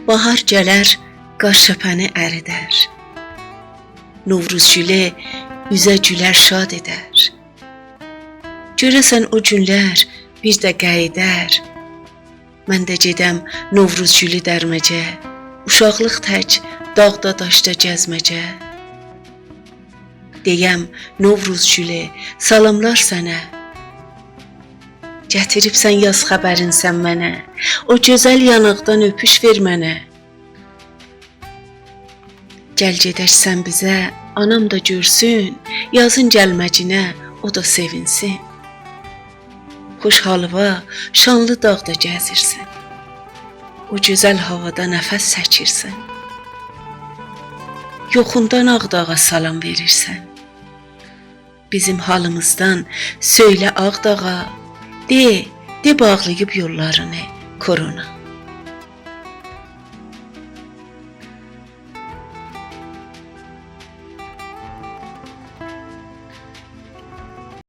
Bahar gələr, qar şəpəni əridər. Novruz gülü üzə gülər şad edər. Görəsən o günlər bir də qayıdar. Mən də gedəm Novruz gülü dərməcə, uşaqlıq tək dağda daşda gəzməcə. Deyəm Novruz gülü, salamlar sənə. Gətiribsən yaz xəbərinsən mənə, o gözəl yanaqdan öpüş ver mənə. Gəl gedərsən bizə, anam da görsün, yazın gəlməcinə o da sevinsin. Xoş halva, şanlı dağda gəzirsən, o gözəl havada nəfəs çəkirsən. Yoxundan Ağdağa salam verirsən. Bizim halımızdan söylə Ağdağa, de bağlayıb yollarını korona.